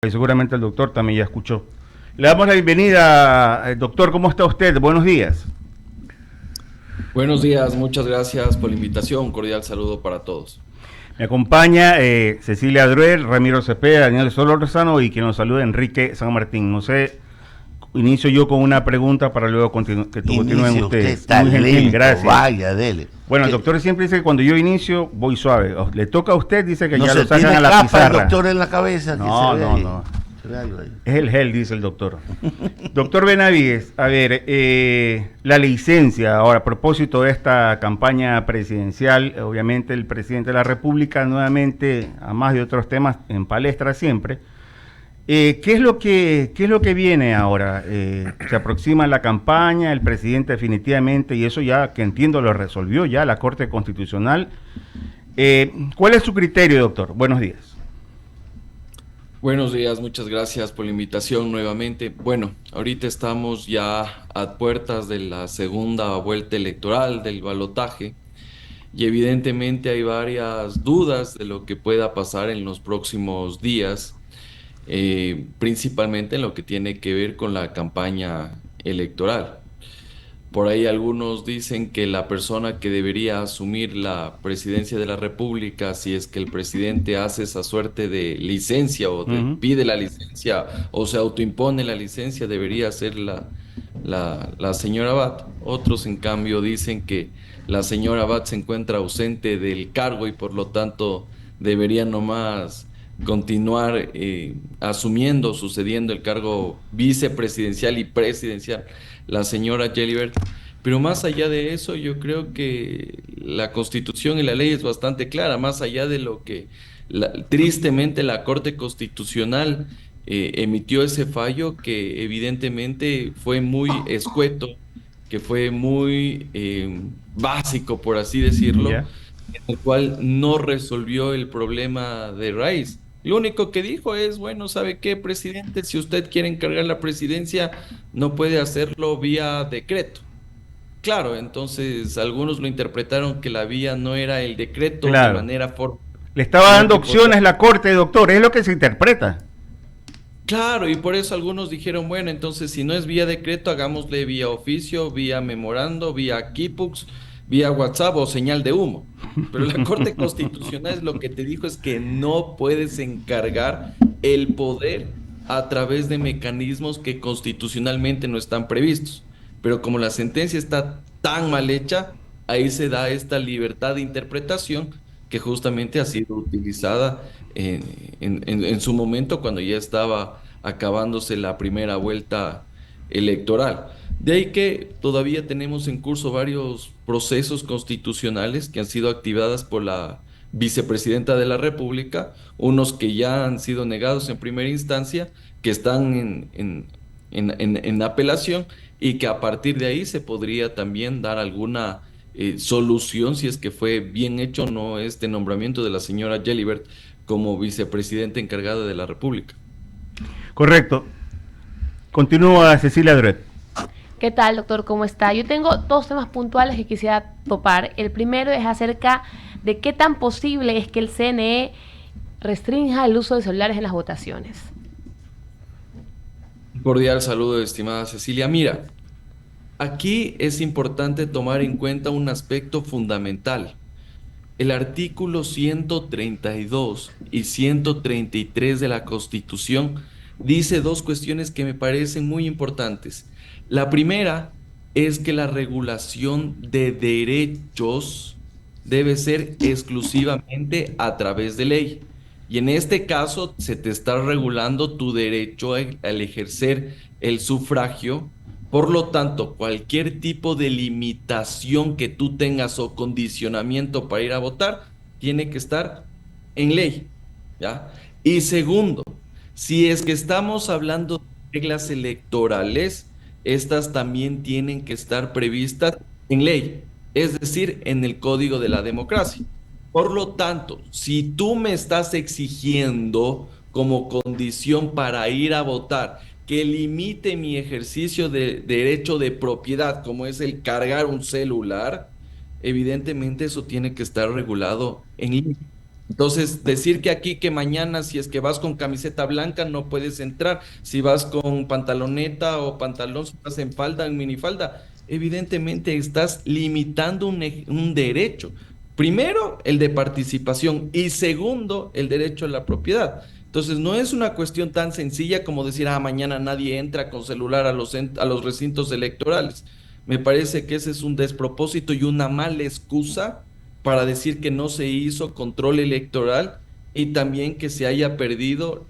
Y seguramente el doctor también ya escuchó. Le damos la bienvenida, doctor, ¿cómo está usted? Buenos días. Buenos días, muchas gracias por la invitación. Un cordial saludo para todos. Me acompaña Cecilia Druel, Ramiro Cepeda, Daniel Solorzano y quien nos saluda Enrique San Martín. No sé, inicio yo con una pregunta para luego que continúen Inicio usted ustedes. Muy gentil, talento, gracias. vaya, dele. Bueno, el ¿Qué? doctor siempre dice que cuando yo inicio voy suave. Le toca a usted, dice que No ya se lo sacan tiene a la capa el pizarra. doctor en la cabeza que No, se ve no, ahí. no. Se ve algo ahí. Es el gel, dice el doctor. Doctor Benavides, a ver, la licencia, ahora a propósito de esta campaña presidencial, obviamente el presidente de la República nuevamente, a más de otros temas, en palestra siempre. ¿Qué es lo que viene ahora? Se aproxima la campaña, el presidente definitivamente, y eso ya que entiendo lo resolvió ya la Corte Constitucional. ¿Cuál es su criterio, doctor? Buenos días. Buenos días, muchas gracias por la invitación nuevamente. Bueno, ahorita estamos ya a puertas de la segunda vuelta electoral del balotaje y evidentemente hay varias dudas de lo que pueda pasar en los próximos días, principalmente en lo que tiene que ver con la campaña electoral. Por ahí algunos dicen que la persona que debería asumir la presidencia de la República, si es que el presidente hace esa suerte de licencia Ujú. pide la licencia o se autoimpone la licencia, debería ser la señora Abad. Otros, en cambio, dicen que la señora Abad se encuentra ausente del cargo y por lo tanto debería nomás continuar asumiendo, sucediendo el cargo vicepresidencial y presidencial la señora Jelibert. Pero más allá de eso, yo creo que la Constitución y la ley es bastante clara, más allá de lo que tristemente la Corte Constitucional emitió ese fallo que evidentemente fue muy escueto, que fue muy básico, por así decirlo, Ya. en el cual no resolvió el problema de raíz. Lo único que dijo es, bueno, ¿sabe qué, presidente? Si usted quiere encargar la presidencia, no puede hacerlo vía decreto. Claro, entonces algunos lo interpretaron que la vía no era el decreto de Claro. manera formal, Le estaba sino dando que por... opciones la Corte, doctor, es lo que se interpreta. Claro, y por eso algunos dijeron, bueno, entonces si no es vía decreto, hagámosle vía oficio, vía memorando, vía Kipux, vía WhatsApp o señal de humo. Pero la Corte Constitucional lo que te dijo es que no puedes encargar el poder a través de mecanismos que constitucionalmente no están previstos. Pero como la sentencia está tan mal hecha, ahí se da esta libertad de interpretación que justamente ha sido utilizada en su momento cuando ya estaba acabándose la primera vuelta electoral. De ahí que todavía tenemos en curso varios procesos constitucionales que han sido activadas por la vicepresidenta de la República, unos que ya han sido negados en primera instancia, que están en apelación y que a partir de ahí se podría también dar alguna solución si es que fue bien hecho o no este nombramiento de la señora Jelibert como vicepresidenta encargada de la República. Correcto. Continúa Cecilia Dret. ¿Qué tal, doctor? ¿Cómo está? Yo tengo dos temas puntuales que quisiera topar. El primero es acerca de qué tan posible es que el CNE restrinja el uso de celulares en las votaciones. Cordial saludo, estimada Cecilia. Mira, aquí es importante tomar en cuenta un aspecto fundamental. El artículo 132 y 133 de la Constitución dice dos cuestiones que me parecen muy importantes. La primera es que la regulación de derechos debe ser exclusivamente a través de ley. Y en este caso se te está regulando tu derecho al ejercer el sufragio. Por lo tanto, cualquier tipo de limitación que tú tengas o condicionamiento para ir a votar tiene que estar en ley, ¿ya? Y segundo, si es que estamos hablando de reglas electorales, estas también tienen que estar previstas en ley, es decir, en el Código de la Democracia. Por lo tanto, si tú me estás exigiendo como condición para ir a votar que limite mi ejercicio de derecho de propiedad, como es el cargar un celular, evidentemente eso tiene que estar regulado en ley. Entonces, decir que aquí, que mañana, si es que vas con camiseta blanca, no puedes entrar. Si vas con pantaloneta o pantalón, si vas en falda, en minifalda, evidentemente estás limitando un derecho. Primero, el de participación y segundo, el derecho a la propiedad. Entonces, no es una cuestión tan sencilla como decir, mañana nadie entra con celular a los recintos electorales. Me parece que ese es un despropósito y una mala excusa para decir que no se hizo control electoral y también que se haya perdido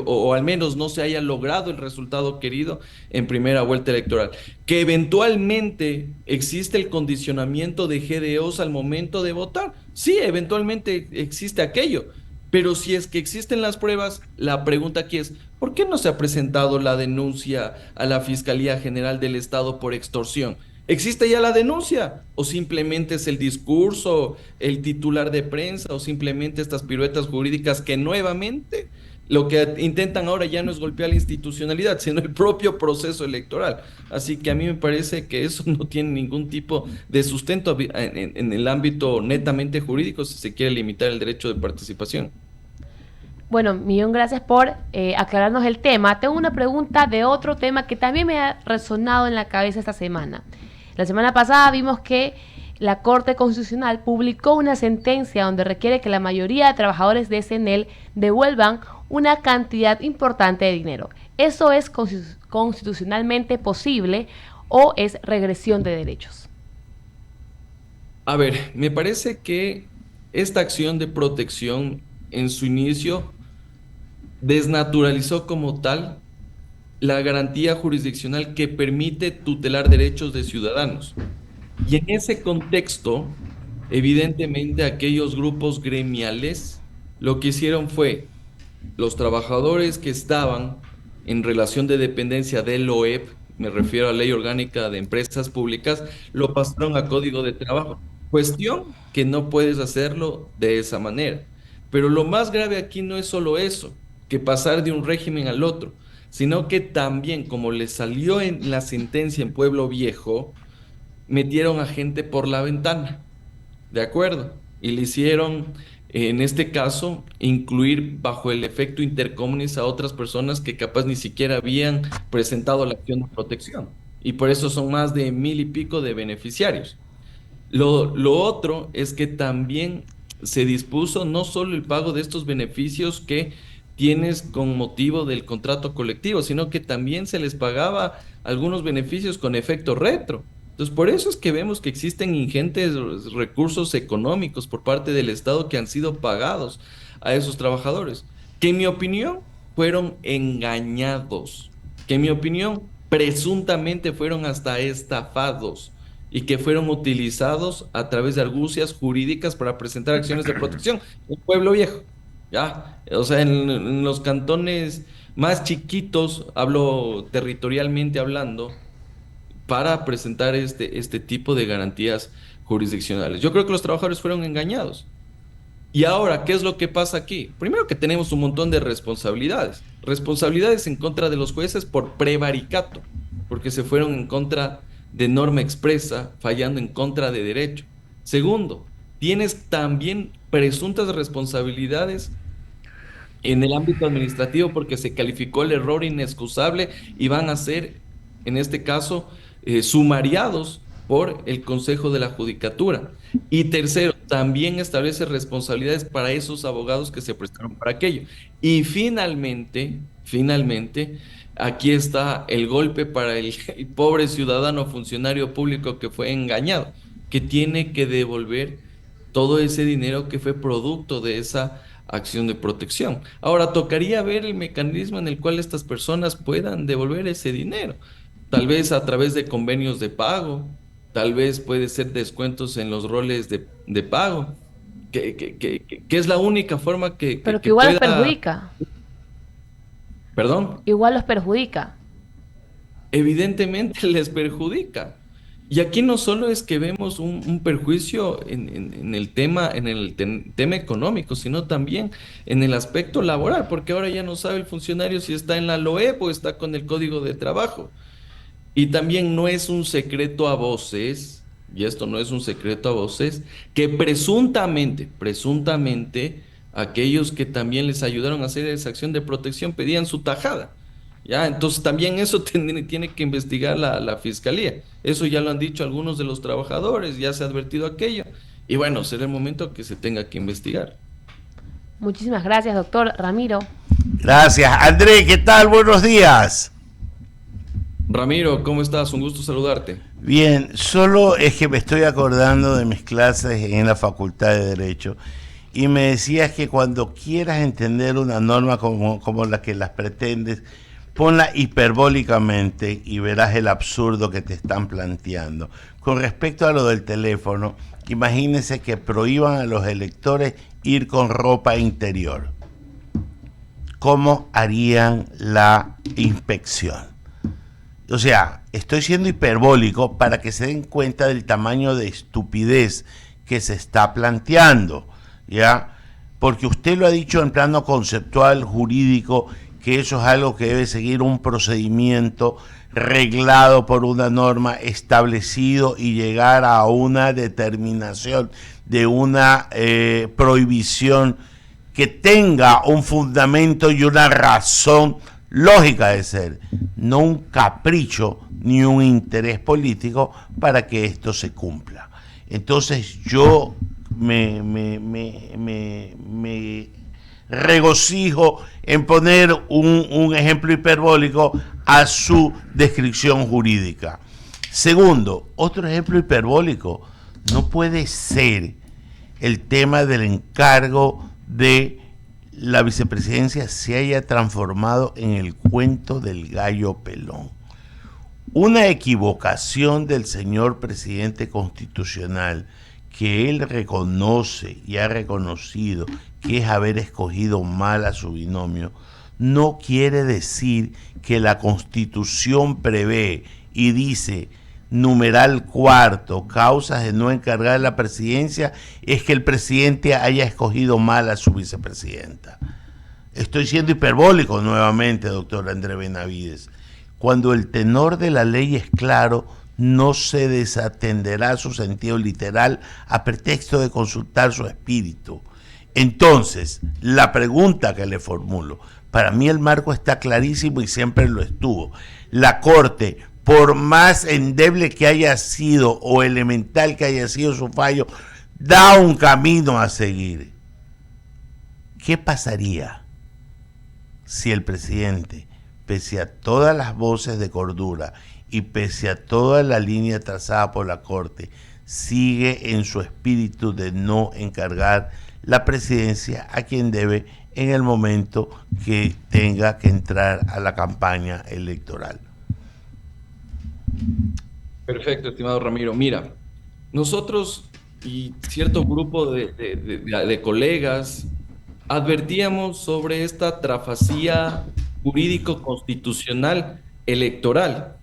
o al menos no se haya logrado el resultado querido en primera vuelta electoral. Que eventualmente existe el condicionamiento de GDOs al momento de votar. Sí, eventualmente existe aquello. Pero si es que existen las pruebas, la pregunta aquí es, ¿por qué no se ha presentado la denuncia a la Fiscalía General del Estado por extorsión? ¿Existe ya la denuncia? ¿O simplemente es el discurso, el titular de prensa, o simplemente estas piruetas jurídicas que nuevamente lo que intentan ahora ya no es golpear la institucionalidad, sino el propio proceso electoral? Así que a mí me parece que eso no tiene ningún tipo de sustento en el ámbito netamente jurídico si se quiere limitar el derecho de participación. Bueno, millón gracias por aclararnos el tema. Tengo una pregunta de otro tema que también me ha resonado en la cabeza esta semana. La semana pasada vimos que la Corte Constitucional publicó una sentencia donde requiere que la mayoría de trabajadores de SNEL devuelvan una cantidad importante de dinero. ¿Eso es constitucionalmente posible o es regresión de derechos? A ver, me parece que esta acción de protección en su inicio desnaturalizó como tal la garantía jurisdiccional que permite tutelar derechos de ciudadanos. Y en ese contexto, evidentemente aquellos grupos gremiales lo que hicieron fue los trabajadores que estaban en relación de dependencia del OEP, me refiero a Ley Orgánica de Empresas Públicas, lo pasaron a Código de Trabajo. Cuestión que no puedes hacerlo de esa manera. Pero lo más grave aquí no es solo eso, que pasar de un régimen al otro, sino que también, como le salió en la sentencia en Pueblo Viejo, metieron a gente por la ventana, ¿de acuerdo? Y le hicieron, en este caso, incluir bajo el efecto intercomunis a otras personas que capaz ni siquiera habían presentado la acción de protección. Y por eso son más de 1,000 y pico de beneficiarios. Lo otro es que también se dispuso no solo el pago de estos beneficios que tienes con motivo del contrato colectivo, sino que también se les pagaba algunos beneficios con efecto retro. Entonces, por eso es que vemos que existen ingentes recursos económicos por parte del Estado que han sido pagados a esos trabajadores, que en mi opinión fueron engañados, que en mi opinión presuntamente fueron hasta estafados y que fueron utilizados a través de argucias jurídicas para presentar acciones de protección. Un pueblo viejo, ya, o sea, en los cantones más chiquitos, hablo territorialmente hablando, para presentar este tipo de garantías jurisdiccionales. Yo creo que los trabajadores fueron engañados. Y ahora, ¿qué es lo que pasa aquí? Primero que tenemos un montón de responsabilidades. Responsabilidades en contra de los jueces por prevaricato, porque se fueron en contra de norma expresa, fallando en contra de derecho. Segundo, tienes también presuntas responsabilidades en el ámbito administrativo porque se calificó el error inexcusable y van a ser, en este caso, sumariados por el Consejo de la Judicatura. Y tercero, también establece responsabilidades para esos abogados que se prestaron para aquello. Y finalmente, aquí está el golpe para el pobre ciudadano funcionario público que fue engañado, que tiene que devolver todo ese dinero que fue producto de esa acción de protección. Ahora, tocaría ver el mecanismo en el cual estas personas puedan devolver ese dinero. Tal vez a través de convenios de pago, tal vez puede ser descuentos en los roles de pago, que es la única forma Pero que que igual los pueda... perjudica. ¿Perdón? Igual los perjudica. Evidentemente les perjudica. Y aquí no solo es que vemos un perjuicio en el tema económico, sino también en el aspecto laboral, porque ahora ya no sabe el funcionario si está en la LOEP o está con el Código de Trabajo. Y también no es un secreto a voces, y esto no es un secreto a voces, que presuntamente aquellos que también les ayudaron a hacer esa acción de protección pedían su tajada. Ya, entonces también eso tiene que investigar la fiscalía. Eso ya lo han dicho algunos de los trabajadores, ya se ha advertido aquello. Y bueno, será el momento que se tenga que investigar. Muchísimas gracias, doctor Ramiro. Gracias. André, ¿qué tal? Buenos días. Ramiro, ¿cómo estás? Un gusto saludarte. Bien, solo es que me estoy acordando de mis clases en la Facultad de Derecho y me decías que cuando quieras entender una norma como la que las pretendes, ponla hiperbólicamente y verás el absurdo que te están planteando. Con respecto a lo del teléfono, imagínense que prohíban a los electores ir con ropa interior. ¿Cómo harían la inspección? O sea, estoy siendo hiperbólico para que se den cuenta del tamaño de estupidez que se está planteando, ¿ya? Porque usted lo ha dicho en plano conceptual, jurídico, que eso es algo que debe seguir un procedimiento reglado por una norma establecido y llegar a una determinación de una prohibición que tenga un fundamento y una razón lógica de ser, no un capricho ni un interés político para que esto se cumpla. Entonces yo me regocijo en poner un ejemplo hiperbólico a su descripción jurídica. Segundo, otro ejemplo hiperbólico, no puede ser el tema del encargo de la vicepresidencia se haya transformado en el cuento del gallo pelón. Una equivocación del señor presidente constitucional que él reconoce y ha reconocido que es haber escogido mal a su binomio, no quiere decir que la Constitución prevé y dice numeral cuarto, causas de no encargar la presidencia, es que el presidente haya escogido mal a su vicepresidenta. Estoy siendo hiperbólico nuevamente, doctor André Benavides. Cuando el tenor de la ley es claro, no se desatenderá su sentido literal a pretexto de consultar su espíritu. Entonces, la pregunta que le formulo, para mí el marco está clarísimo y siempre lo estuvo. La Corte, por más endeble que haya sido o elemental que haya sido su fallo, da un camino a seguir. ¿Qué pasaría si el presidente, pese a todas las voces de cordura y pese a toda la línea trazada por la Corte, sigue en su espíritu de no encargar la presidencia a quien debe en el momento que tenga que entrar a la campaña electoral? Perfecto, estimado Ramiro. Mira, nosotros y cierto grupo de colegas advertíamos sobre esta trafasía jurídico-constitucional electoral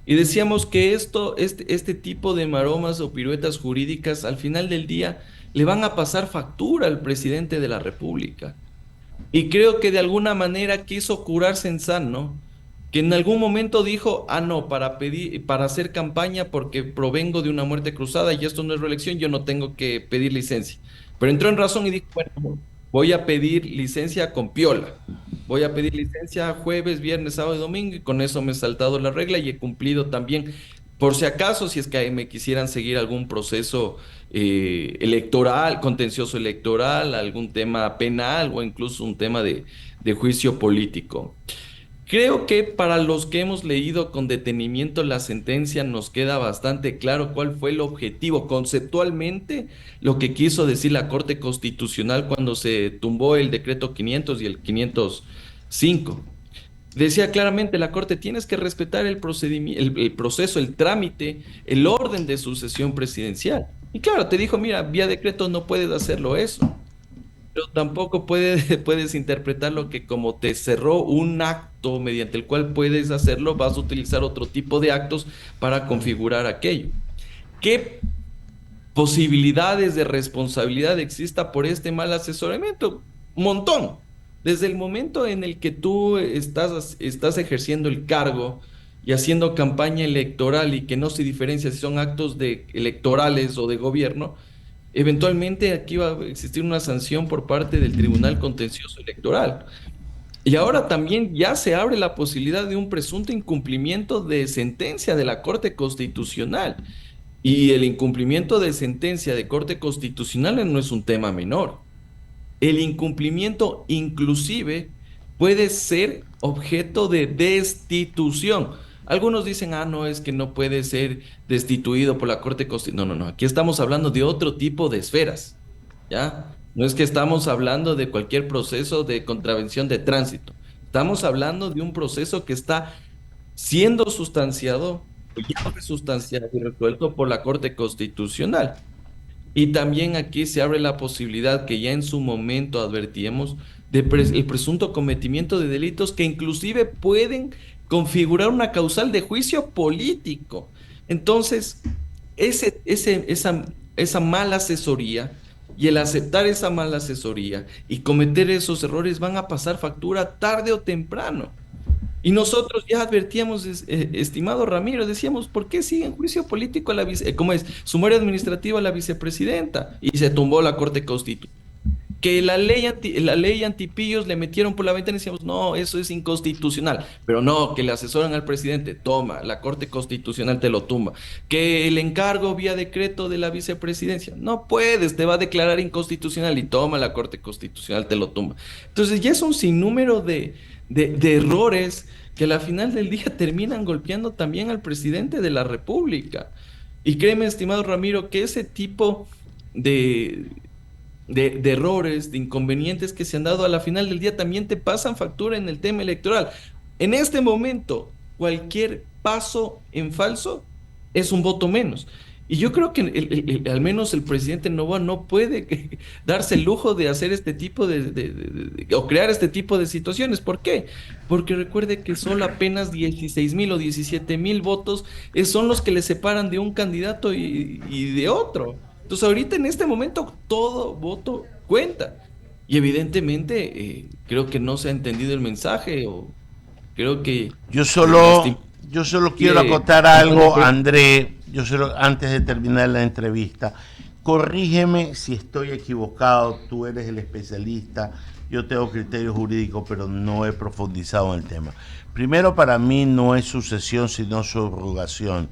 y decíamos que este tipo de maromas o piruetas jurídicas al final del día le van a pasar factura al presidente de la República. Y creo que de alguna manera quiso curarse en sano, que en algún momento dijo, no, para hacer campaña porque provengo de una muerte cruzada y esto no es reelección, yo no tengo que pedir licencia. Pero entró en razón y dijo, bueno, voy a pedir licencia con piola. Voy a pedir licencia jueves, viernes, sábado y domingo y con eso me he saltado la regla y he cumplido también. Por si acaso, si es que me quisieran seguir algún proceso electoral, contencioso electoral, algún tema penal o incluso un tema de juicio político. Creo que para los que hemos leído con detenimiento la sentencia nos queda bastante claro cuál fue el objetivo conceptualmente, lo que quiso decir la Corte Constitucional cuando se tumbó el decreto 500 y el 505. Decía claramente la Corte, tienes que respetar el procedimiento, el proceso, el trámite, el orden de sucesión presidencial. Y claro, te dijo, mira, vía decreto no puedes hacerlo eso. Pero tampoco puedes interpretarlo que como te cerró un acto mediante el cual puedes hacerlo, vas a utilizar otro tipo de actos para configurar aquello. ¿Qué posibilidades de responsabilidad exista por este mal asesoramiento? Un montón. Desde el momento en el que tú estás ejerciendo el cargo y haciendo campaña electoral y que no se diferencia si son actos electorales o de gobierno, eventualmente aquí va a existir una sanción por parte del Tribunal Contencioso Electoral. Y ahora también ya se abre la posibilidad de un presunto incumplimiento de sentencia de la Corte Constitucional. Y el incumplimiento de sentencia de Corte Constitucional no es un tema menor. El incumplimiento inclusive puede ser objeto de destitución. Algunos dicen, no, es que no puede ser destituido por la Corte Constitucional. No, aquí estamos hablando de otro tipo de esferas, ¿ya? No es que estamos hablando de cualquier proceso de contravención de tránsito. Estamos hablando de un proceso que está siendo sustanciado, o ya fue sustanciado y resuelto por la Corte Constitucional. Y también aquí se abre la posibilidad que ya en su momento advertíamos de el presunto cometimiento de delitos que inclusive pueden configurar una causal de juicio político. Entonces, esa mala asesoría y el aceptar esa mala asesoría y cometer esos errores van a pasar factura tarde o temprano. Y nosotros ya advertíamos, estimado Ramiro, decíamos, ¿por qué sigue en juicio político a la sumario administrativo a la vicepresidenta? Y se tumbó la Corte Constitucional. Que la ley antipillos le metieron por la ventana y decíamos, no, eso es inconstitucional. Pero no, que le asesoran al presidente, toma, la Corte Constitucional te lo tumba. Que el encargo vía decreto de la vicepresidencia, no puedes, te va a declarar inconstitucional y toma, la Corte Constitucional te lo tumba. Entonces ya es un sinnúmero de errores que a la final del día terminan golpeando también al presidente de la República. Y créeme, estimado Ramiro, que ese tipo de errores, de inconvenientes que se han dado a la final del día también te pasan factura en el tema electoral. En este momento, cualquier paso en falso es un voto menos. Y yo creo que al menos el presidente Noboa no puede darse el lujo de hacer este tipo o crear este tipo de situaciones. ¿Por qué? Porque recuerde que solo apenas 16,000 o 17,000 votos son los que le separan de un candidato y de otro. Entonces ahorita en este momento todo voto cuenta. Y evidentemente creo que no se ha entendido el mensaje o creo que... Yo solo quiero acotar algo, André. Antes de terminar la entrevista, corrígeme si estoy equivocado, tú eres el especialista, yo tengo criterio jurídico, pero no he profundizado en el tema. Primero, para mí no es sucesión, sino subrogación,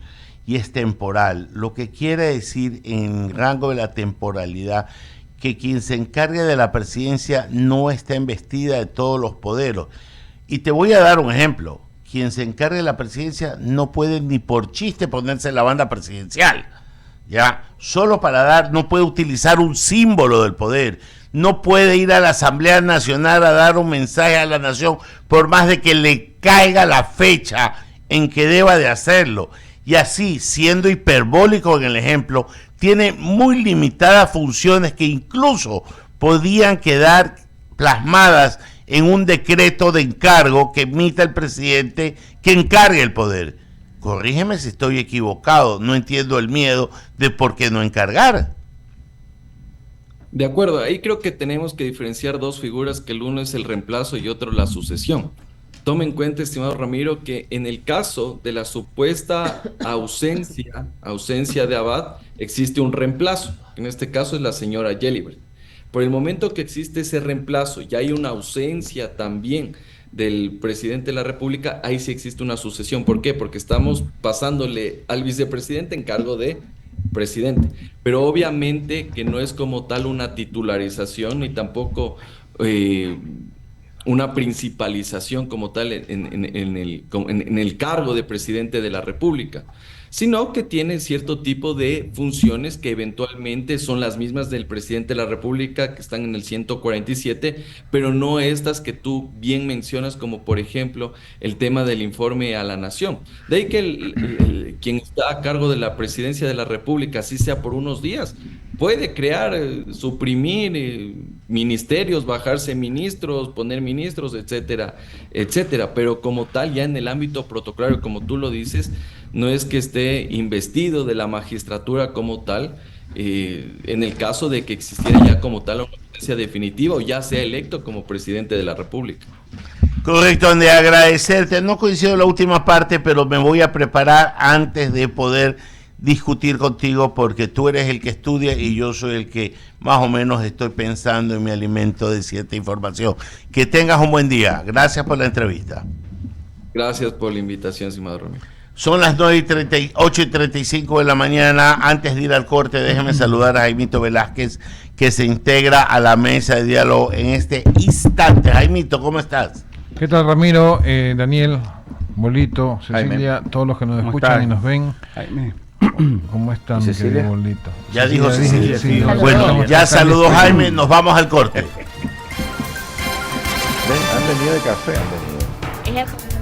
y es temporal, lo que quiere decir en rango de la temporalidad que quien se encargue de la presidencia no está investida de todos los poderes. Y te voy a dar un ejemplo. Quien se encargue de la presidencia no puede ni por chiste ponerse en la banda presidencial, ya, solo no puede utilizar un símbolo del poder, no puede ir a la Asamblea Nacional a dar un mensaje a la nación, por más de que le caiga la fecha en que deba de hacerlo, y así, siendo hiperbólico en el ejemplo, tiene muy limitadas funciones que incluso podían quedar plasmadas en un decreto de encargo que emita el presidente que encargue el poder. Corrígeme si estoy equivocado, no entiendo el miedo de por qué no encargar. De acuerdo, ahí creo que tenemos que diferenciar dos figuras, que el uno es el reemplazo y otro la sucesión. Tome en cuenta, estimado Ramiro, que en el caso de la supuesta ausencia de Abad, existe un reemplazo, en este caso es la señora Yelibert. Por el momento que existe ese reemplazo y hay una ausencia también del presidente de la República, ahí sí existe una sucesión. ¿Por qué? Porque estamos pasándole al vicepresidente en cargo de presidente. Pero obviamente que no es como tal una titularización ni tampoco una principalización como tal en el cargo de presidente de la República, sino que tiene cierto tipo de funciones que eventualmente son las mismas del presidente de la República, que están en el 147, pero no estas que tú bien mencionas, como por ejemplo el tema del informe a la nación. De ahí que quien está a cargo de la presidencia de la República, así sea por unos días, puede crear, suprimir ministerios, bajarse ministros, poner ministros, etcétera, etcétera, pero como tal, ya en el ámbito protocolario, como tú lo dices, no es que esté investido de la magistratura como tal, en el caso de que existiera ya como tal una sentencia definitiva o ya sea electo como presidente de la República. Correcto, André, agradecerte. No coincido en la última parte, pero me voy a preparar antes de poder discutir contigo porque tú eres el que estudia y yo soy el que más o menos estoy pensando y me alimento de cierta información. Que tengas un buen día. Gracias por la entrevista. Gracias por la invitación, estimado Ramiro. Son las 8:35 de la mañana. Antes de ir al corte, déjeme saludar a Jaimito Velázquez, que se integra a la mesa de diálogo en este instante. Jaimito, ¿cómo estás? ¿Qué tal, Ramiro? Daniel, Bolito, Cecilia, todos los que nos escuchan estás? y nos ven. Jaime. ¿Cómo están, Cecilia? querido Bolito? Ya dijo Cecilia. Sí, Saludó. Bueno, ya saludó Jaime, nos vamos al corte. Han venido de café, han venido. Es el